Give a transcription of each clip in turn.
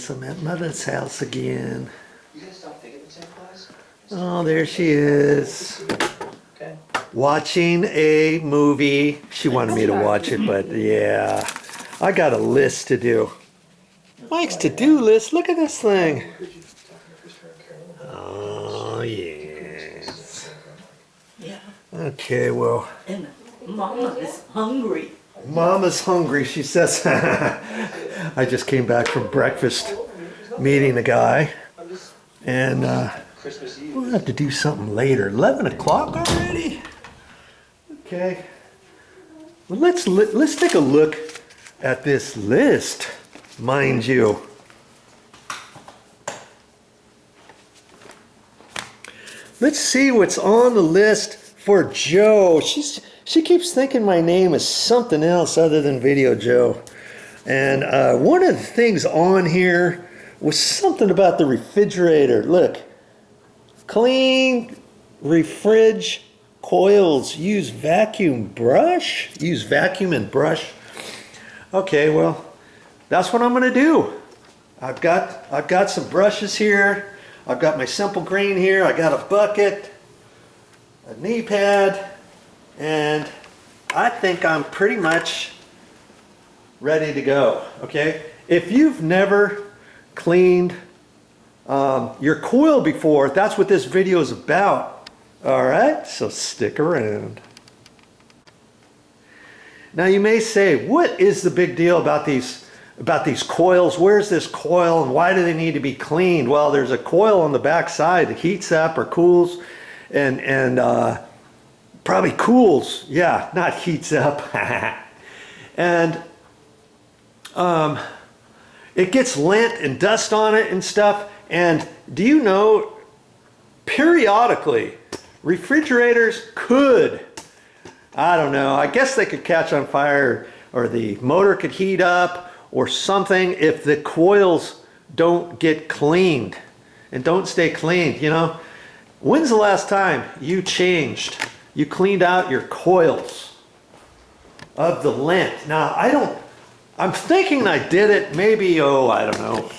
guys, I'm at Motha's house again. You gonna stop thinking the same class? Oh, there she is. Okay. Watching a movie. She wanted me to watch it, but yeah. I got a list to do. Mike's to-do list. Look at this thing. Oh, yes. Yeah. Okay, well. And Mama is hungry. Mama's hungry, she says. I just came back from breakfast meeting the guy. And we'll have to do something later. 11 o'clock already? Okay. Well, let's take a look at this list, mind you. Let's see what's on the list for Joe. She keeps thinking my name is something else other than VideoJoe. And one of the things on here was something about the refrigerator. Look, clean refrig coils. Use vacuum brush. Use vacuum and brush. Okay, well, that's what I'm gonna do. I've got some brushes here. I've got my simple green here. I got a bucket, a knee pad, and I think I'm pretty much ready to go. Okay, if you've never cleaned your coil before, that's what this video is about. All right, so stick around. Now you may say, what is the big deal about these coils? Where's this coil and why do they need to be cleaned? Well, there's a coil on the back side that heats up or cools and probably cools, yeah, not heats up. And it gets lint and dust on it and stuff. And do you know, periodically, refrigerators could, I don't know, I guess they could catch on fire or the motor could heat up or something if the coils don't get cleaned and don't stay cleaned, you know. When's the last time you cleaned out your coils of the lint? Now, I'm thinking I did it maybe, I don't know,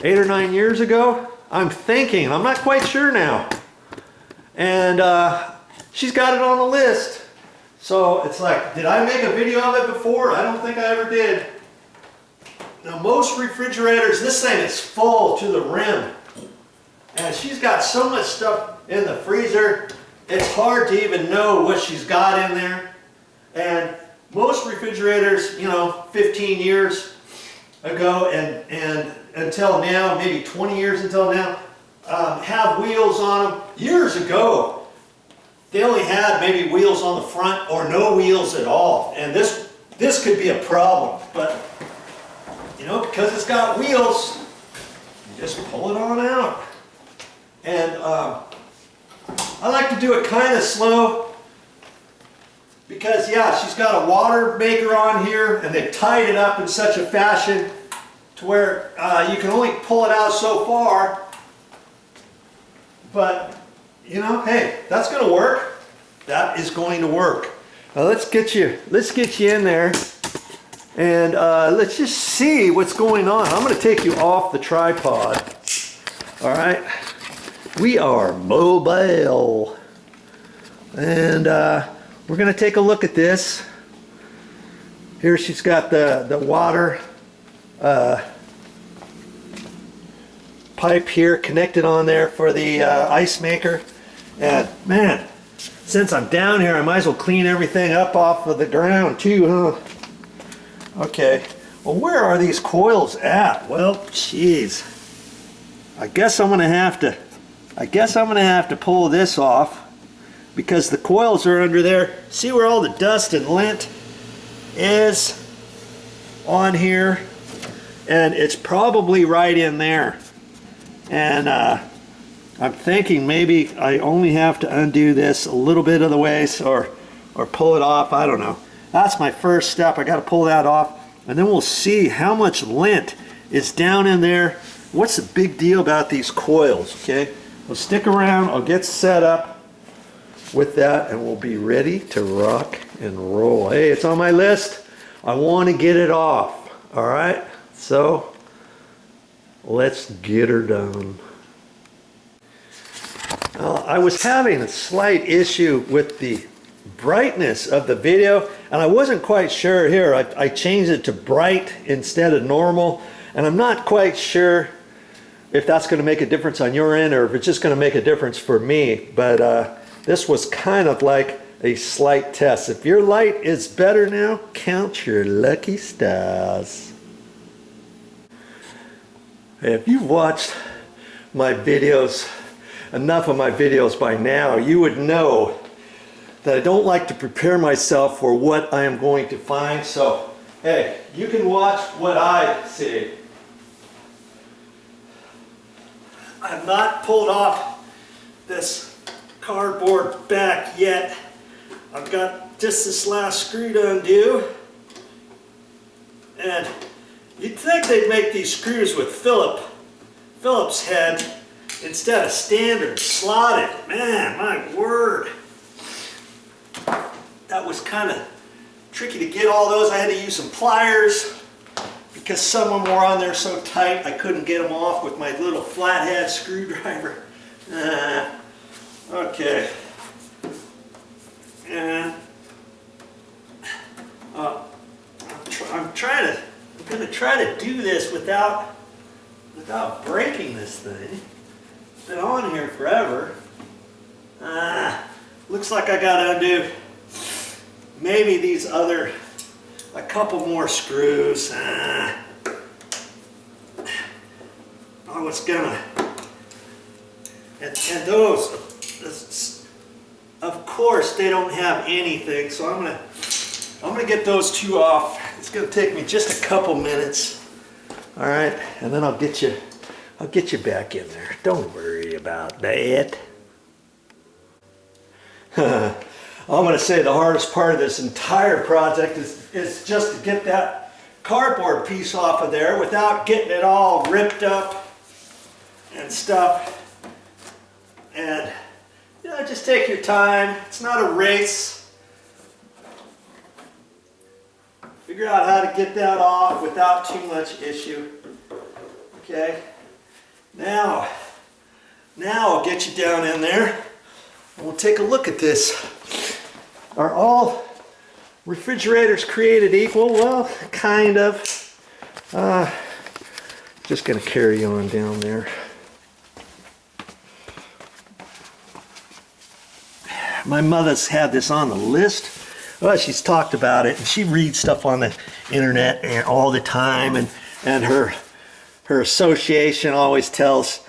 8 or 9 years ago. I'm thinking, I'm not quite sure now. And she's got it on the list. So it's like, did I make a video of it before? I don't think I ever did. Now most refrigerators, this thing is full to the rim. And she's got so much stuff in the freezer, it's hard to even know what she's got in there. And most refrigerators, you know, 15 years ago and until now, maybe 20 years until now, have wheels on them. Years ago, they only had maybe wheels on the front or no wheels at all. And this could be a problem, but you know, because it's got wheels, you just pull it on out. And I like to do it kind of slow because, yeah, she's got a water maker on here and they've tied it up in such a fashion to where you can only pull it out so far. But, you know, hey, that's going to work. That is going to work. Now let's get you in there and let's just see what's going on. I'm going to take you off the tripod. All right. We are mobile. And we're going to take a look at this. Here she's got the water pipe here connected on there for the ice maker. And man, since I'm down here, I might as well clean everything up off of the ground too, huh? Okay, well, where are these coils at? Well, jeez, I guess I'm gonna have to pull this off because the coils are under there. See where all the dust and lint is on here? And it's probably right in there. And I'm thinking maybe I only have to undo this a little bit of the ways or pull it off. I don't know. That's my first step. I got to pull that off. And then we'll see how much lint is down in there. What's the big deal about these coils, okay? Well, stick around. I'll get set up with that and we'll be ready to rock and roll. Hey, it's on my list. I want to get it off. All right? So Let's get her done. I was having a slight issue with the brightness of the video, and I wasn't quite sure. Here, I changed it to bright instead of normal, and I'm not quite sure if that's going to make a difference on your end or if it's just going to make a difference for me. But this was kind of like a slight test. If your light is better now, count your lucky stars. If you've watched my videos, enough of my videos by now, you would know that I don't like to prepare myself for what I am going to find. So, hey, you can watch what I see. I have not pulled off this cardboard back yet. I've got just this last screw to undo. And you'd think they'd make these screws with Phillips head instead of standard slotted. Man, my word. That was kind of tricky to get all those. I had to use some pliers because some of them were on there so tight I couldn't get them off with my little flathead screwdriver. Okay. And I'm gonna try to do this without breaking this thing. It's been on here forever. Looks like I gotta undo maybe these a couple more screws. I was gonna, and those, of course, they don't have anything, so I'm gonna get those two off. It's gonna take me just a couple minutes. All right, and then I'll get you back in there. Don't worry about that. I'm going to say the hardest part of this entire project is just to get that cardboard piece off of there without getting it all ripped up and stuff. And you know, just take your time. It's not a race. Figure out how to get that off without too much issue. Okay. Now I'll get you down in there and we'll take a look at this. Are all refrigerators created equal? Well, kind of. Just going to carry on down there. My mother's had this on the list. Well, she's talked about it, and she reads stuff on the internet and all the time, and her association always tells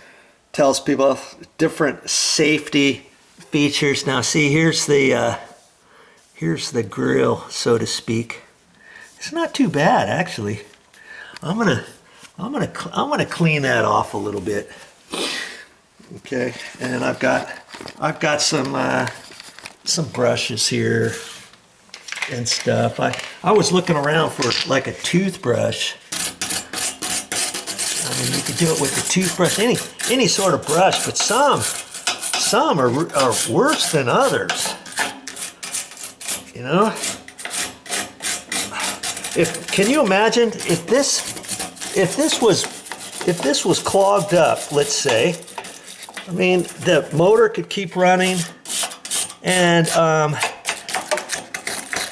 people different safety features. Now, see, here's the grill, so to speak. It's not too bad, actually. I'm gonna clean that off a little bit. Okay, and I've got some brushes here and stuff. I was looking around for like a toothbrush. I mean, you could do it with a toothbrush, any sort of brush, but some are worse than others. You know, can you imagine if this was clogged up, let's say? I mean, the motor could keep running, and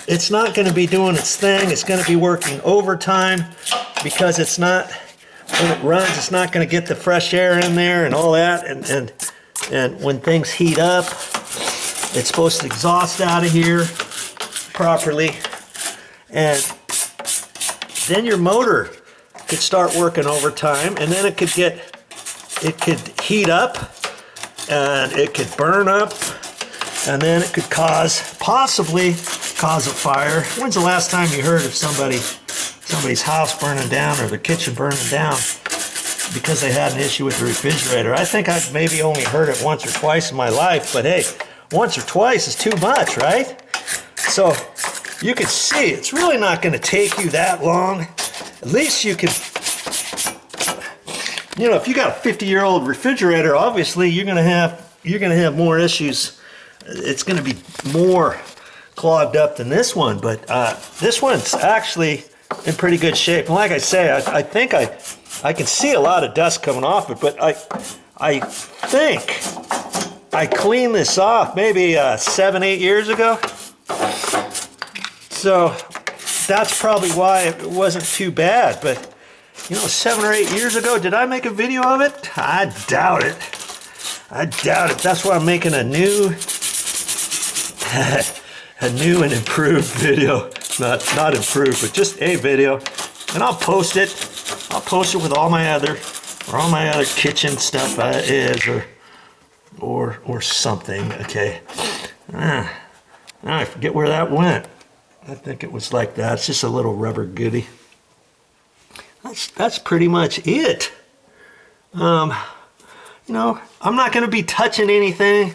it's not going to be doing its thing. It's going to be working overtime because it's not, when it runs, it's not going to get the fresh air in there and all that. And when things heat up, it's supposed to exhaust out of here properly, and then your motor could start working overtime, and then it could heat up, and it could burn up, and then it could possibly cause a fire. When's the last time you heard of somebody's house burning down or their kitchen burning down because they had an issue with the refrigerator? I think I've maybe only heard it once or twice in my life, but hey, once or twice is too much, right? So you can see it's really not going to take you that long. At least you can, you know, if you got a 50-year-old refrigerator, obviously you're going to have more issues. It's going to be more clogged up than this one, but this one's actually in pretty good shape. And like I say, I think I can see a lot of dust coming off it, but I think I cleaned this off maybe 7-8 years ago. So that's probably why it wasn't too bad. But you know, 7 or 8 years ago, did I make a video of it? I doubt it. I doubt it. That's why I'm making a new and improved video. Not improved, but just a video. And I'll post it. I'll post it with all my other kitchen stuff or something. Okay. Now I forget where that went. I think it was like that. It's just a little rubber goodie. That's pretty much it. You know, I'm not going to be touching anything.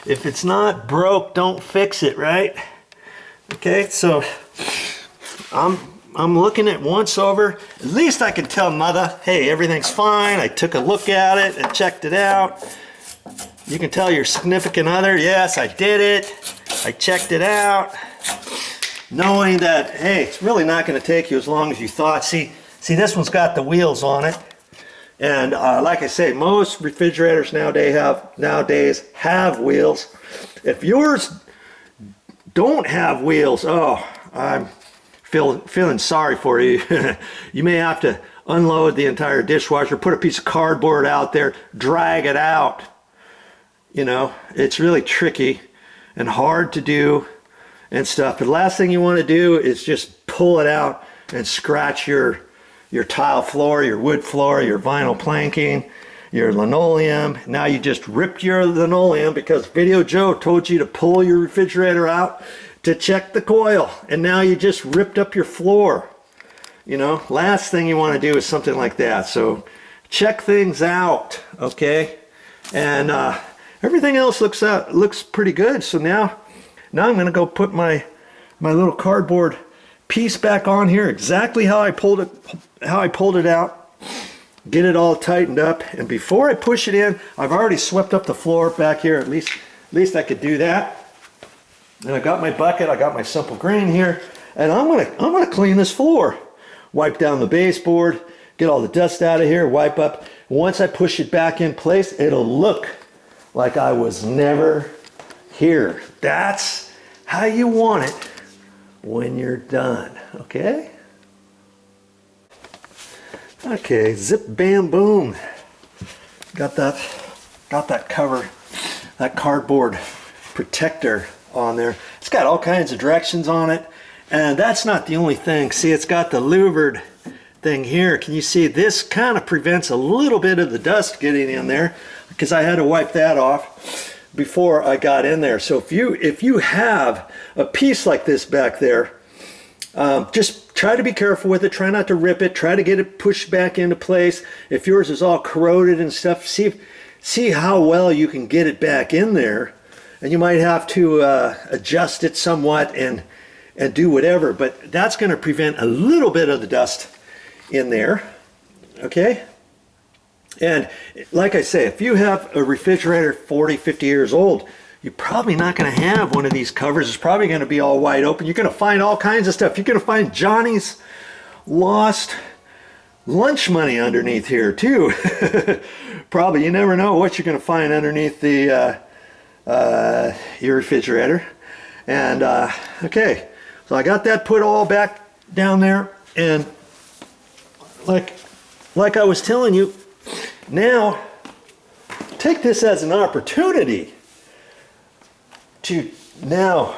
If it's not broke, don't fix it, right? Okay, so I'm looking at once over. At least I can tell Motha, hey, everything's fine. I took a look at it and checked it out. You can tell your significant other, yes, I did it. I checked it out. Knowing that, hey, it's really not going to take you as long as you thought. See, this one's got the wheels on it. And like I say, most refrigerators nowadays have wheels. If yours don't have wheels, oh, I'm feeling sorry for you. You may have to unload the entire dishwasher, put a piece of cardboard out there, drag it out. You know, it's really tricky and hard to do and stuff. But the last thing you want to do is just pull it out and scratch your tile floor, your wood floor, your vinyl planking, your linoleum. Now you just ripped your linoleum because VideoJoe told you to pull your refrigerator out to check the coil. And now you just ripped up your floor. You know, last thing you want to do is something like that. So check things out, okay? And everything else looks pretty good. So now I'm going to go put my little cardboard piece back on here exactly how I pulled it out, get it all tightened up. And before I push it in, I've already swept up the floor back here. At least I could do that. And I got my bucket, I got my simple green here, and I'm gonna clean this floor. Wipe down the baseboard, get all the dust out of here, wipe up. Once I push it back in place, it'll look like I was never here. That's how you want it when you're done, okay? Okay, zip bam boom. Got that cover, that cardboard protector on there. It's got all kinds of directions on it, and that's not the only thing. See, it's got the louvered thing here. Can you see this kind of prevents a little bit of the dust getting in there because I had to wipe that off before I got in there. So if you have a piece like this back there, just try to be careful with it. Try not to rip it. Try to get it pushed back into place. If yours is all corroded and stuff, see how well you can get it back in there. And you might have to adjust it somewhat and do whatever. But that's going to prevent a little bit of the dust in there. Okay? And like I say, if you have a refrigerator 40, 50 years old, you're probably not going to have one of these covers. It's probably going to be all wide open. You're going to find all kinds of stuff. You're going to find Johnny's lost lunch money underneath here too. Probably. You never know what you're going to find underneath the your refrigerator. And okay, so I got that put all back down there, and like I was telling you, now take this as an opportunity to now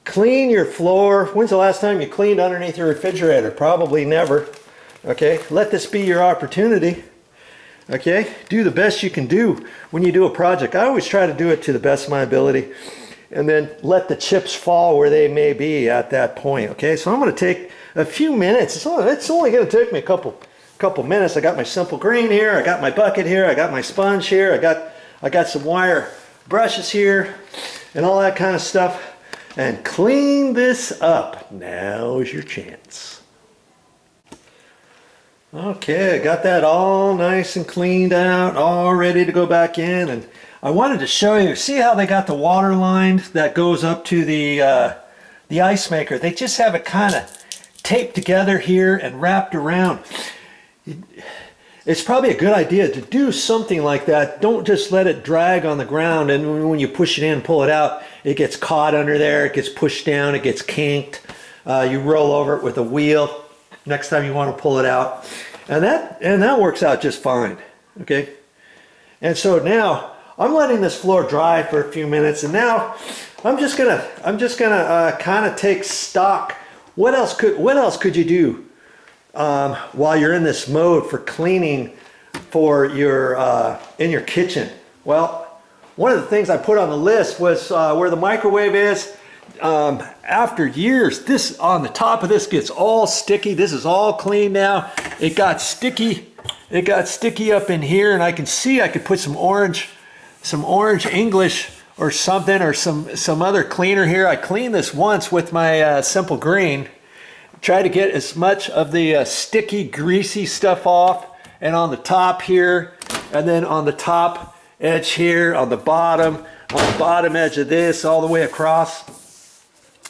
clean your floor. When's the last time you cleaned underneath your refrigerator? Probably never. Okay, let this be your opportunity. Okay, do the best you can do when you do a project. I always try to do it to the best of my ability, and then let the chips fall where they may be at that point. Okay, so I'm going to take a few minutes. It's only going to take me a couple minutes. I got my simple green here. I got my bucket here. I got my sponge here. I got some wire brushes here, and all that kind of stuff. And clean this up. Now's your chance. Okay, I got that all nice and cleaned out, all ready to go back in. And I wanted to show you, see how they got the water line that goes up to the ice maker? They just have it kind of taped together here and wrapped around. it's probably a good idea to do something like that. Don't just let it drag on the ground, and when you push it in, pull it out, it gets caught under there, it gets pushed down, it gets kinked. You roll over it with a wheel next time you want to pull it out, and that works out just fine. Okay, and so now I'm letting this floor dry for a few minutes, and now I'm just gonna kind of take stock. What else could you do while you're in this mode for cleaning for your in your kitchen? Well, one of the things I put on the list was where the microwave is. After years, this on the top of this gets all sticky. This is all clean now. It got sticky. It got sticky up in here, and I can see I could put some orange English or something, or some other cleaner here. I cleaned this once with my Simple Green. Try to get as much of the sticky, greasy stuff off, and on the top here, and then on the top edge here, on the bottom edge of this, all the way across.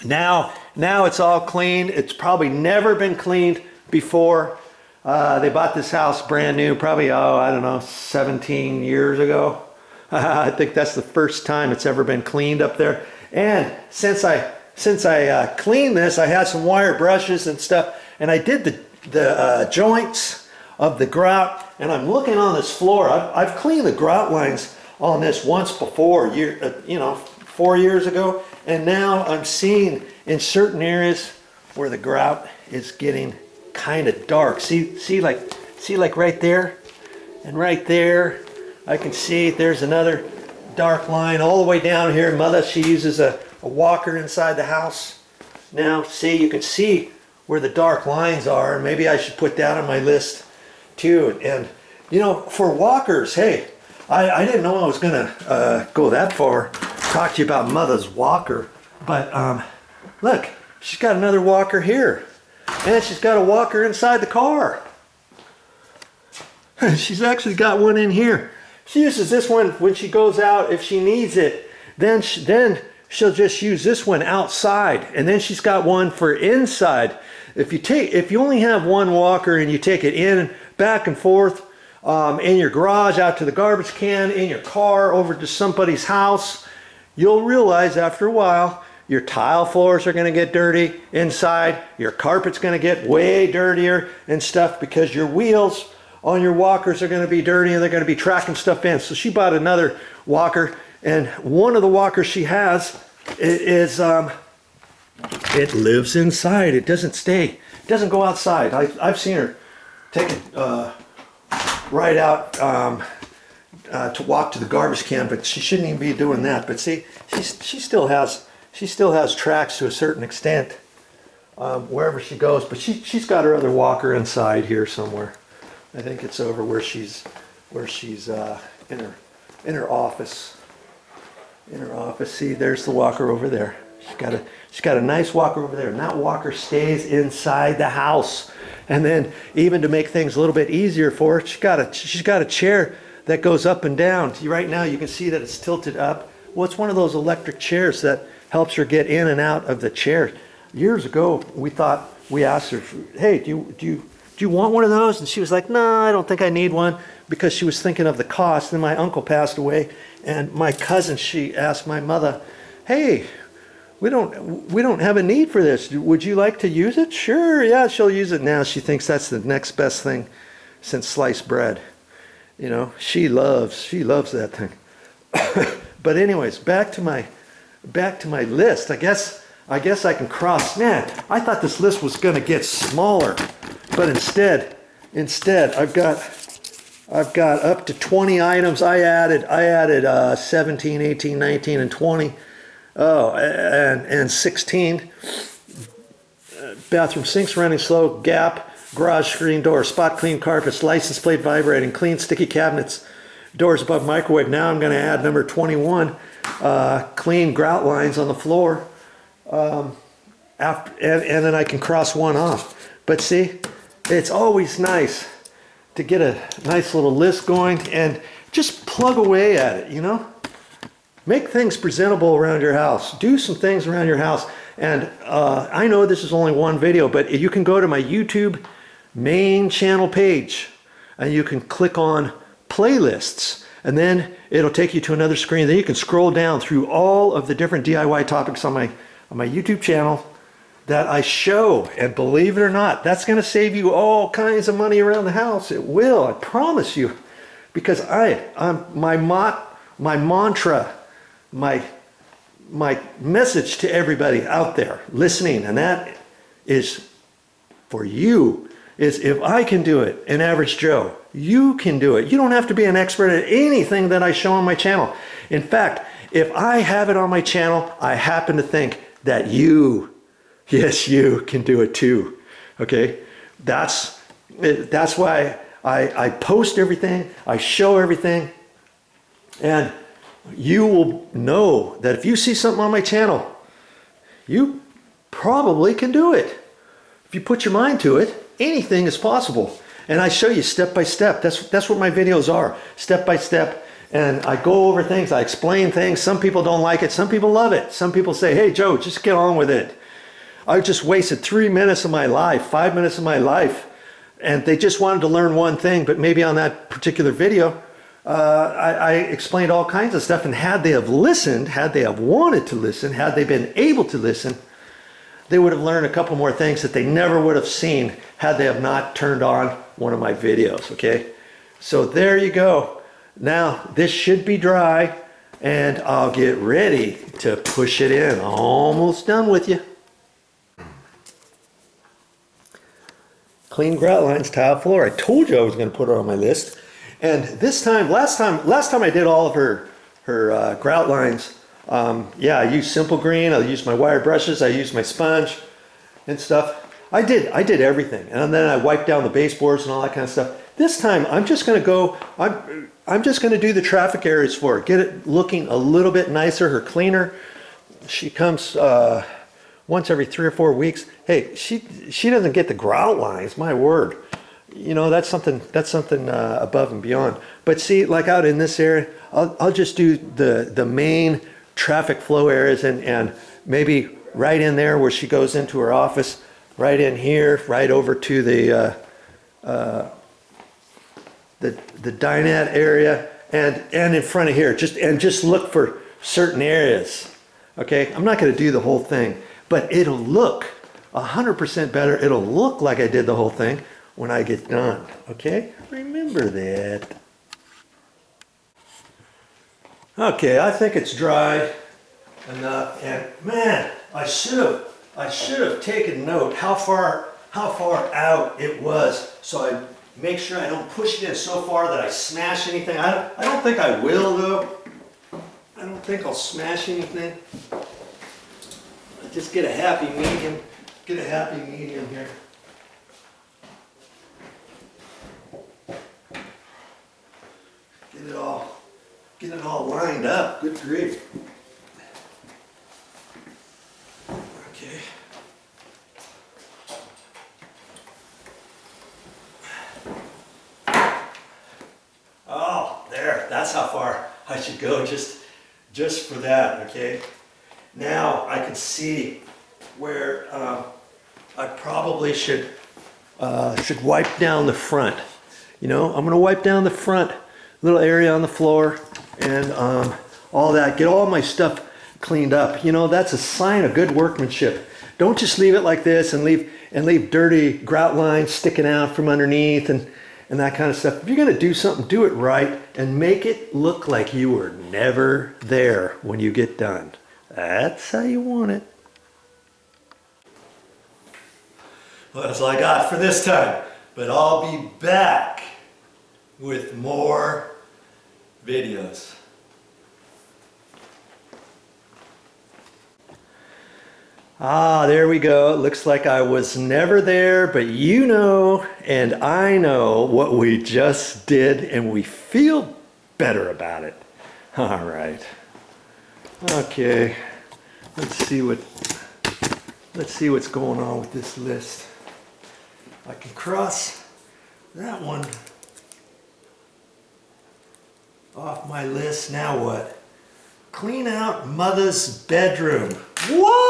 Now it's all clean. It's probably never been cleaned before. They bought this house brand new, probably, I don't know, 17 years ago. I think that's the first time it's ever been cleaned up there. And since I cleaned this, I had some wire brushes and stuff, and I did the joints of the grout, and I'm looking on this floor. I've cleaned the grout lines on this once before, 4 years ago, and now I'm seeing in certain areas where the grout is getting kind of dark. See like right there and right there. I can see there's another dark line all the way down here. Motha, she uses a walker inside the house. Now, see, you can see where the dark lines are. Maybe I should put that on my list too. And for walkers, hey, I didn't know I was gonna go that far, talk to you about Motha's walker. But look, she's got another walker here, and she's got a walker inside the car. She's actually got one in here. She uses this one when she goes out if she needs it. Then she'll just use this one outside, and then she's got one for inside. If you only have one walker and you take it in, back and forth, in your garage, out to the garbage can, in your car, over to somebody's house, you'll realize after a while your tile floors are going to get dirty inside. Your carpet's going to get way dirtier and stuff because your wheels on your walkers are going to be dirty, and they're going to be tracking stuff in. So she bought another walker, and one of the walkers she has is it lives inside. It doesn't go outside. I've seen her take it right out to walk to the garbage can, but she shouldn't even be doing that. But see, she still has tracks to a certain extent wherever she goes. But she's got her other walker inside here somewhere. I think it's over where she's in her office. In her office, see, there's the walker over there. She's got a nice walker over there, and that walker stays inside the house. And then, even to make things a little bit easier for her, she's got a chair that goes up and down. Right now, you can see that it's tilted up. Well, it's one of those electric chairs that helps her get in and out of the chair. Years ago, we asked her, "Hey, do you want one of those?" And she was like, "No, I don't think I need one," because she was thinking of the cost. And my uncle passed away, and my cousin, she asked my mother, "Hey, we don't have a need for this. Would you like to use it?" "Sure, yeah," she'll use it now. She thinks that's the next best thing since sliced bread. She loves that thing. But anyways, back to my list. I guess I can cross. Man, I thought this list was gonna get smaller, but instead I've got up to 20 items. I added 17, 18, 19, and 20. Oh, and 16. Bathroom sinks running slow, gap, garage screen door, spot clean carpets, license plate vibrating, clean sticky cabinets, doors above microwave. Now I'm going to add number 21, clean grout lines on the floor. And then I can cross one off. But see, it's always nice to get a nice little list going and just plug away at it, Make things presentable around your house. Do some things around your house. And I know this is only one video, but you can go to my YouTube main channel page. and you can click on playlists, and then it'll take you to another screen. Then you can scroll down through all of the different DIY topics on my YouTube channel that I show. And believe it or not, that's going to save you all kinds of money around the house. It will, I promise you, because my mantra, my message to everybody out there listening, and that is for you, is if I can do it, an average Joe, you can do it. You don't have to be an expert at anything that I show on my channel. In fact, if I have it on my channel, I happen to think that you, yes, you can do it too. Okay? That's why I post everything, I show everything, and you will know that if you see something on my channel, you probably can do it. If you put your mind to it, anything is possible. And I show you step by step. That's what my videos are, step by step. And I go over things, I explain things. Some people don't like it, some people love it. Some people say, hey Joe, just get on with it. I just wasted 3 minutes of my life, 5 minutes of my life, and they just wanted to learn one thing, but maybe on that particular video, I explained all kinds of stuff, and had they have listened, had they have wanted to listen, had they been able to listen, they would have learned a couple more things that they never would have seen had they have not turned on one of my videos, okay? So there you go. Now, this should be dry, and I'll get ready to push it in. Almost done with you. Clean grout lines, tile floor. I told you I was going to put her on my list. And this time, last time I did all of her grout lines, yeah, I used simple green, I used my wire brushes, I used my sponge and stuff. I did everything, and then I wiped down the baseboards and all that kind of stuff. This time I'm just going to go, I'm just going to do the traffic areas for her, get it looking a little bit nicer, her cleaner. She comes once every 3 or 4 weeks. Hey, she doesn't get the grout lines, my word. You know, that's something above and beyond. But see, like out in this area, I'll just do the main traffic flow areas, and maybe right in there where she goes into her office, right in here, right over to the dinette area, and in front of here, just look for certain areas. Okay, I'm not going to do the whole thing, but it'll look 100% better. It'll look like I did the whole thing when I get done. Okay, remember that. Okay, I think it's dry enough, and man, I should have taken note how far out it was, so I make sure I don't push it in so far that I smash anything. I don't think I will though. I don't think I'll smash anything. I just get a happy medium. Get a happy medium here. Get it all lined up. Good grief. Okay. Oh, there. That's how far I should go. Just for that. Okay. Now I can see where I probably should wipe down the front. You know, I'm going to wipe down the front little area on the floor and all that. Get all my stuff cleaned up. You know, that's a sign of good workmanship. Don't just leave it like this and leave dirty grout lines sticking out from underneath and that kind of stuff. If you're going to do something, do it right and make it look like you were never there when you get done. That's how you want it. Well, that's all I got for this time, but I'll be back with more videos. Ah, there we go. It looks like I was never there, but you know and I know what we just did, and we feel better about it. All right. Okay. Let's see what's going on with this list. I can cross that one off my list. Now what? Clean out Motha's bedroom. What?